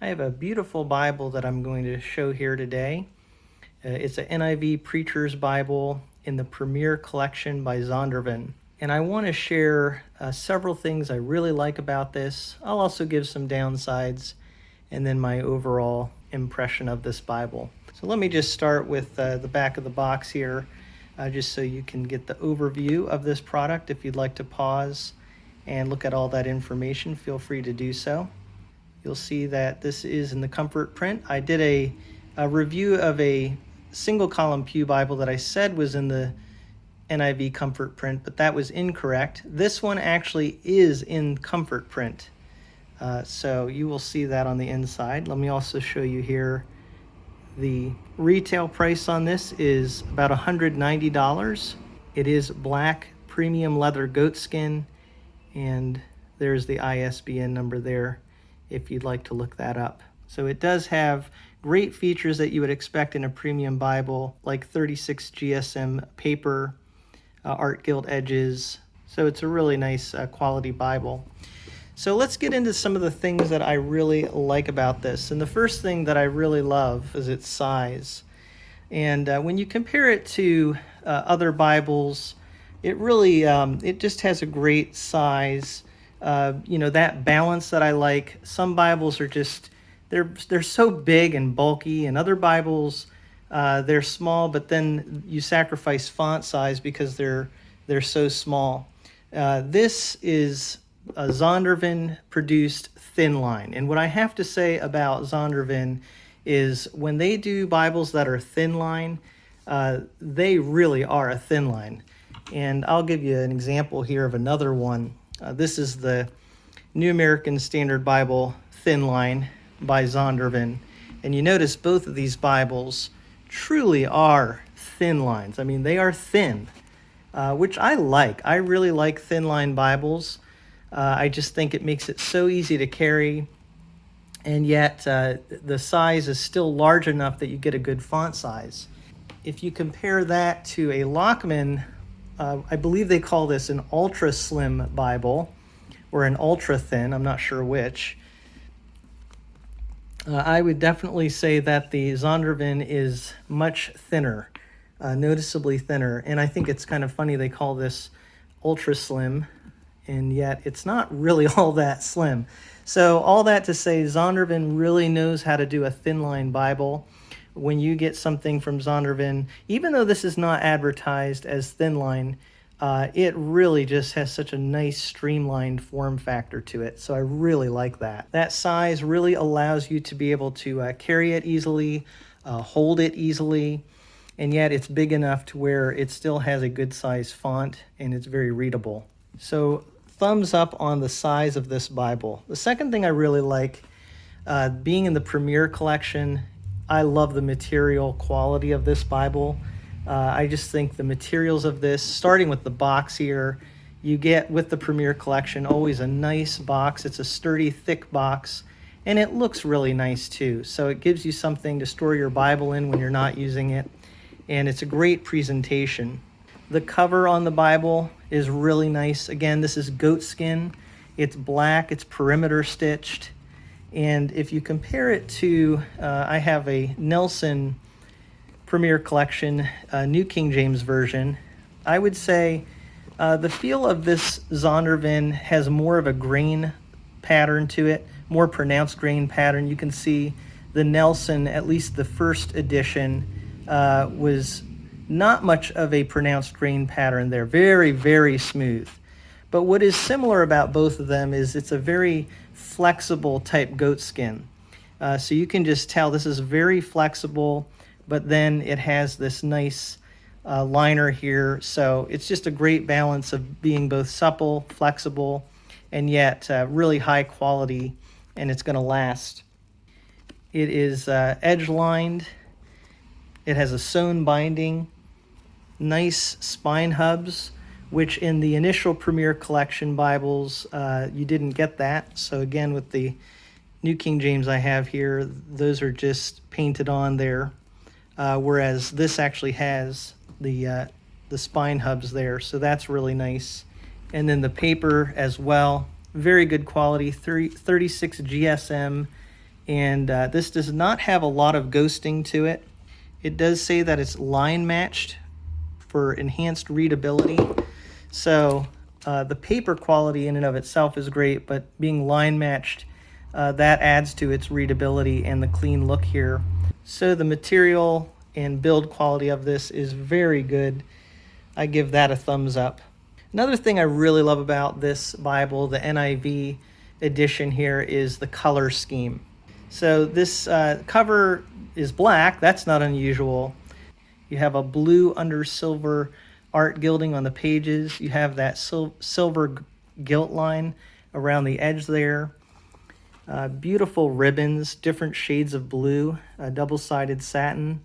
I have a beautiful Bible that I'm going to show here today. It's an NIV Preacher's Bible in the Premier Collection by Zondervan. And I want to share several things I really like about this. I'll also give some downsides and then my overall impression of this Bible. So let me just start with the back of the box here, just so you can get the overview of this product. If you'd like to pause and look at all that information, feel free to do so. You'll see that this is in the comfort print. I did a review of a single column pew Bible that I said was in the NIV comfort print, but that was incorrect. This one actually is in comfort print. So you will see that on the inside. Let me also show you here the retail price on this is about $190. It is black premium leather goatskin, and there's the ISBN number there if you'd like to look that up. So it does have great features that you would expect in a premium Bible, like 36 GSM paper, art gilt edges. So it's a really nice quality Bible. So let's get into some of the things that I really like about this. And the first thing that I really love is its size. And when you compare it to other Bibles, it really, it just has a great size. That balance that I like. Some Bibles are just, they're so big and bulky, and other Bibles, they're small, but then you sacrifice font size because they're so small. This is a Zondervan produced thin line. And what I have to say about Zondervan is when they do Bibles that are thin line, they really are a thin line. And I'll give you an example here of another one. This is the New American Standard Bible thin line by Zondervan. And you notice both of these Bibles truly are thin lines. I mean, they are thin, which I like. I really like thin line Bibles. I just think it makes it so easy to carry, and yet the size is still large enough that you get a good font size. If you compare that to a Lockman, I believe they call this an ultra slim Bible or an ultra thin, I'm not sure which. I would definitely say that the Zondervan is much thinner, noticeably thinner. And I think it's kind of funny they call this ultra slim, and yet it's not really all that slim. So all that to say, Zondervan really knows how to do a thin line Bible. When you get something from Zondervan, even though this is not advertised as thin line, it really just has such a nice streamlined form factor to it. So I really like that. That size really allows you to be able to carry it easily, hold it easily, and yet it's big enough to where it still has a good size font and it's very readable. So thumbs up on the size of this Bible. The second thing I really like, being in the Premier Collection, I love the material quality of this Bible. I just think the materials of this, starting with the box here, you get with the Premier Collection always a nice box. It's a sturdy, thick box, and it looks really nice too. So it gives you something to store your Bible in when you're not using it, and it's a great presentation. The cover on the Bible is really nice. Again, this is goatskin. It's black, it's perimeter stitched. And if you compare it to, I have a Nelson Premier Collection, New King James Version, I would say the feel of this Zondervan has more of a grain pattern to it, more pronounced grain pattern. You can see the Nelson, at least the first edition, was not much of a pronounced grain pattern there. Very, very smooth. But what is similar about both of them is it's a very flexible type goatskin. So you can just tell this is very flexible, but then it has this nice liner here. So it's just a great balance of being both supple, flexible, and yet really high quality, and it's going to last. It is edge lined. It has a sewn binding, nice spine hubs, which in the initial Premier Collection Bibles, you didn't get that. So again, with the New King James I have here, those are just painted on there, whereas this actually has the spine hubs there. So that's really nice. And then the paper as well, very good quality, 36 GSM And this does not have a lot of ghosting to it. It does say that it's line matched for enhanced readability. So the paper quality in and of itself is great, but being line matched, that adds to its readability and the clean look here. So the material and build quality of this is very good. I give that a thumbs up. Another thing I really love about this Bible, the NIV edition here, is the color scheme. So this cover is black. That's not unusual. You have a blue under silver art gilding on the pages. You have that silver gilt line around the edge there. Beautiful ribbons, different shades of blue, double-sided satin.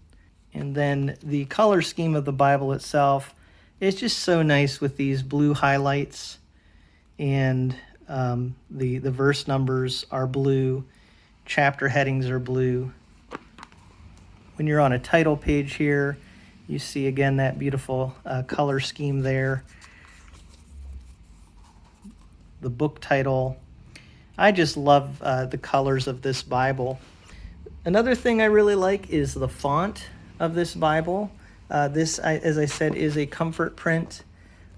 And then the color scheme of the Bible itself is just so nice with these blue highlights. And the verse numbers are blue. Chapter headings are blue. When you're on a title page here, you see again that beautiful color scheme there. The book title. I just love the colors of this Bible. Another thing I really like is the font of this Bible. This, as I said, is a comfort print.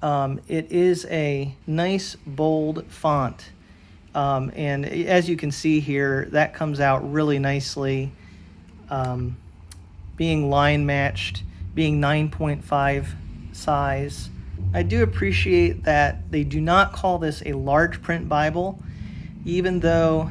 It is a nice, bold font. And as you can see here, that comes out really nicely. Being line matched, being 9.5 size. I do appreciate that they do not call this a large print Bible, even though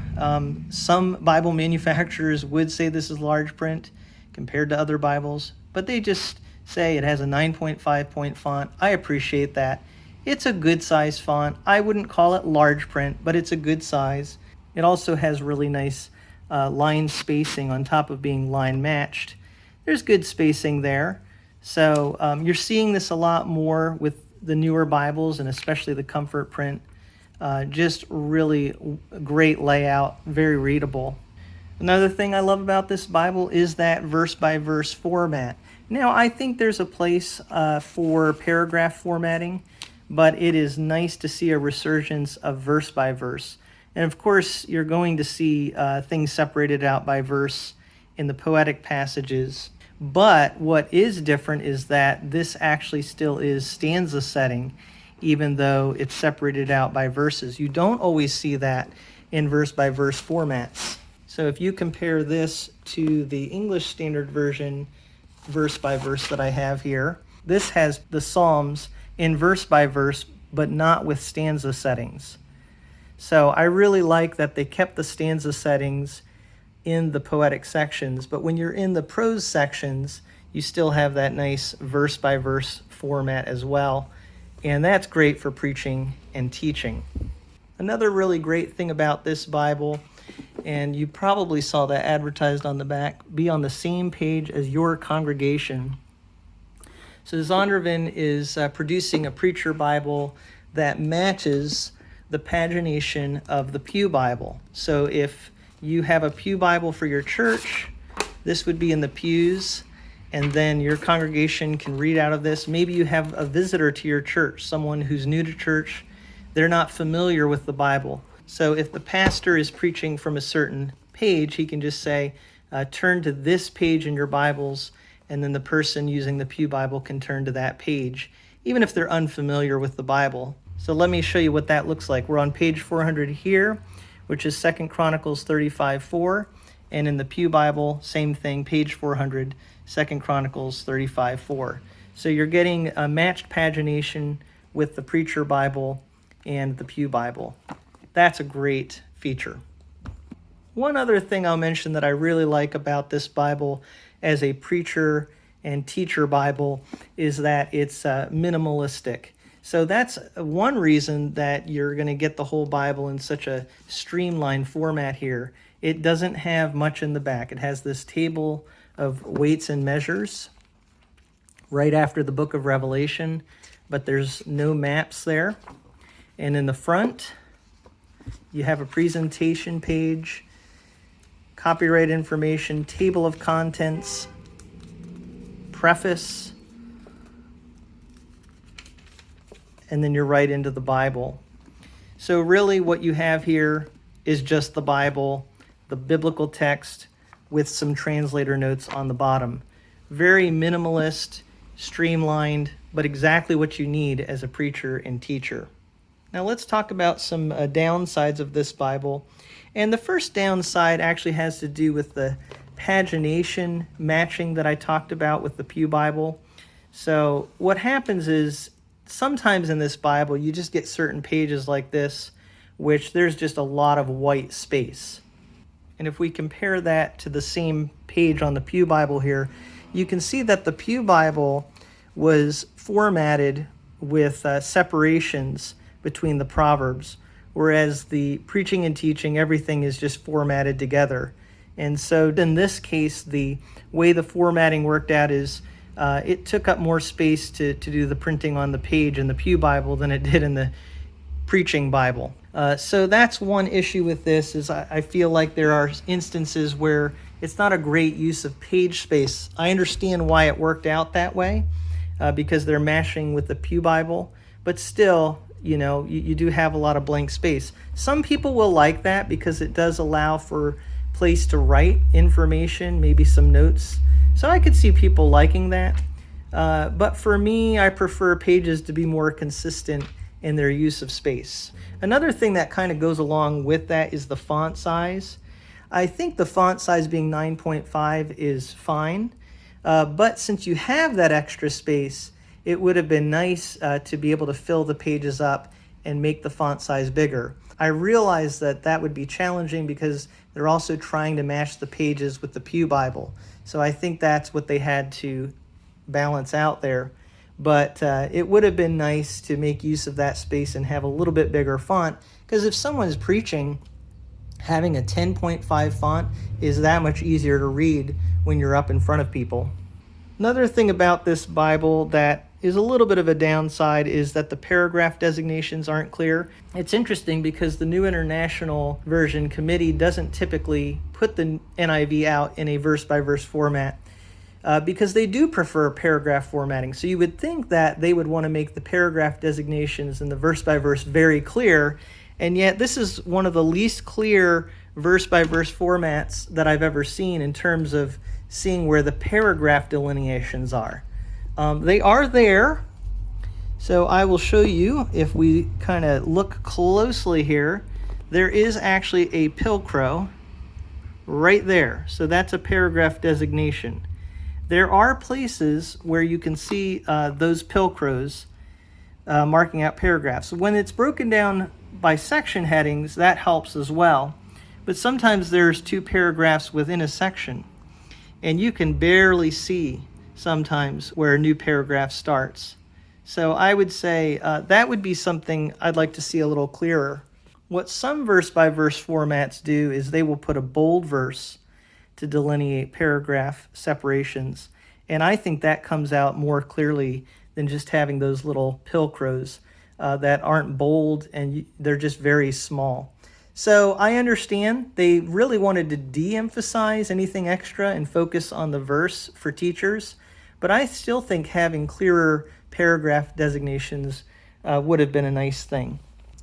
some Bible manufacturers would say this is large print compared to other Bibles, but they just say it has a 9.5 point font. I appreciate that. It's a good size font. I wouldn't call it large print, but it's a good size. It also has really nice line spacing on top of being line matched. There's good spacing there. So you're seeing this a lot more with the newer Bibles and especially the comfort print. Just really great layout, very readable. Another thing I love about this Bible is that verse-by-verse format. Now, I think there's a place for paragraph formatting, but it is nice to see a resurgence of verse-by-verse. And of course, you're going to see things separated out by verse in the poetic passages. But what is different is that this actually still is stanza setting, even though it's separated out by verses. You don't always see that in verse-by-verse formats. So if you compare this to the English Standard Version verse-by-verse that I have here, this has the Psalms in verse-by-verse, but not with stanza settings. So I really like that they kept the stanza settings in the poetic sections, but when you're in the prose sections, you still have that nice verse-by-verse format as well. And that's great for preaching and teaching. Another really great thing about this Bible, and you probably saw that advertised on the back, be on the same page as your congregation. So Zondervan is producing a preacher Bible that matches the pagination of the Pew Bible. So if you have a Pew Bible for your church, this would be in the pews, and then your congregation can read out of this. Maybe you have a visitor to your church, someone who's new to church. They're not familiar with the Bible. So if the pastor is preaching from a certain page, he can just say, turn to this page in your Bibles, and then the person using the Pew Bible can turn to that page, even if they're unfamiliar with the Bible. So let me show you what that looks like. We're on page 400 here, which is 2 Chronicles 35:4, and in the Pew Bible, same thing, page 400, 2 Chronicles 35:4. So you're getting a matched pagination with the Preacher Bible and the Pew Bible. That's a great feature. One other thing I'll mention that I really like about this Bible as a preacher and teacher Bible is that it's minimalistic. So that's one reason that you're going to get the whole Bible in such a streamlined format here. It doesn't have much in the back. It has this table of weights and measures right after the book of Revelation, but there's no maps there. And in the front, you have a presentation page, copyright information, table of contents, preface, and then you're right into the Bible. So really what you have here is just the Bible the biblical text with some translator notes on the bottom. Very minimalist, streamlined, but exactly what you need as a preacher and teacher. Now let's talk about some downsides of this Bible. And the first downside actually has to do with the pagination matching that I talked about with the Pew Bible. So what happens is sometimes in this Bible you just get certain pages like this, which there's just a lot of white space. And if we compare that to the same page on the Pew Bible here, you can see that the Pew Bible was formatted with separations between the Proverbs, whereas the preaching and teaching, everything is just formatted together. And so in this case, the way the formatting worked out is it took up more space to do the printing on the page in the Pew Bible than it did in the preaching Bible. So that's one issue with this, is I feel like there are instances where it's not a great use of page space. I understand why it worked out that way, because they're mashing with the Pew Bible, but still, you do have a lot of blank space. Some people will like that because it does allow for place to write information, maybe some notes. So I could see people liking that. But for me, I prefer pages to be more consistent in their use of space. Another thing that kind of goes along with that is the font size. I think the font size being 9.5 is fine. But since you have that extra space, it would have been nice to be able to fill the pages up and make the font size bigger. I realize that that would be challenging because they're also trying to match the pages with the Pew Bible. So I think that's what they had to balance out there. But it would have been nice to make use of that space and have a little bit bigger font, because if someone's preaching, having a 10.5 font is that much easier to read when you're up in front of people. Another thing about this Bible that is a little bit of a downside is that the paragraph designations aren't clear. It's interesting because the New International Version Committee doesn't typically put the NIV out in a verse-by-verse format because they do prefer paragraph formatting. So you would think that they would want to make the paragraph designations and the verse-by-verse very clear, and yet this is one of the least clear verse-by-verse formats that I've ever seen in terms of seeing where the paragraph delineations are. They are there, so I will show you. If we kind of look closely here, there is actually a pilcrow right there, so that's a paragraph designation. There are places where you can see those pilcrows marking out paragraphs. When it's broken down by section headings, that helps as well, but sometimes there's two paragraphs within a section, and you can barely see sometimes where a new paragraph starts. So I would say that would be something I'd like to see a little clearer. What some verse-by-verse formats do is they will put a bold verse to delineate paragraph separations, and I think that comes out more clearly than just having those little pilcrows that aren't bold and they're just very small. So I understand they really wanted to de-emphasize anything extra and focus on the verse for teachers, but I still think having clearer paragraph designations would have been a nice thing.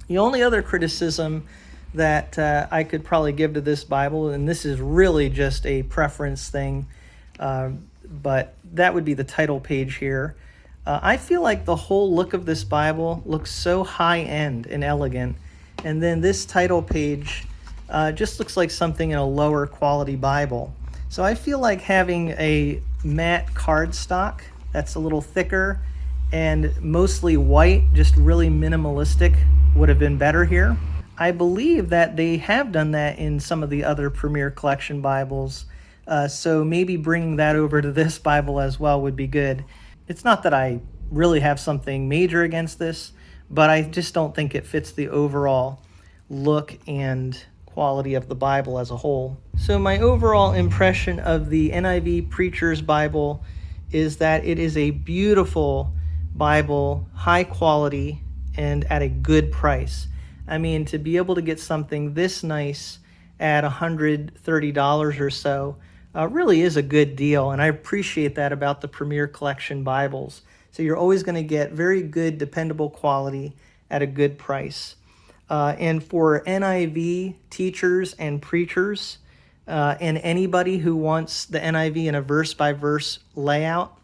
The only other criticism that I could probably give to this Bible, and this is really just a preference thing, but that would be the title page here. I feel like the whole look of this Bible looks so high-end and elegant, and then this title page just looks like something in a lower quality Bible. So I feel like having a matte cardstock that's a little thicker and mostly white, just really minimalistic, would have been better here. I believe that they have done that in some of the other Premier Collection Bibles, so maybe bringing that over to this Bible as well would be good. It's not that I really have something major against this, but I just don't think it fits the overall look and quality of the Bible as a whole. So my overall impression of the NIV Preacher's Bible is that it is a beautiful Bible, high quality, and at a good price. I mean, to be able to get something this nice at $130 or so really is a good deal, and I appreciate that about the Premier Collection Bibles. So you're always going to get very good, dependable quality at a good price. And for NIV teachers and preachers, and anybody who wants the NIV in a verse-by-verse layout,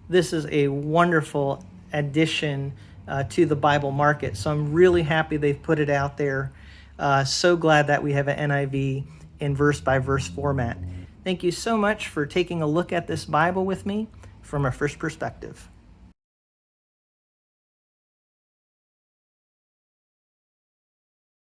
this is a wonderful addition to the Bible market. So I'm really happy they've put it out there. So glad that we have an NIV in verse-by-verse format. Thank you so much for taking a look at this Bible with me from a first perspective.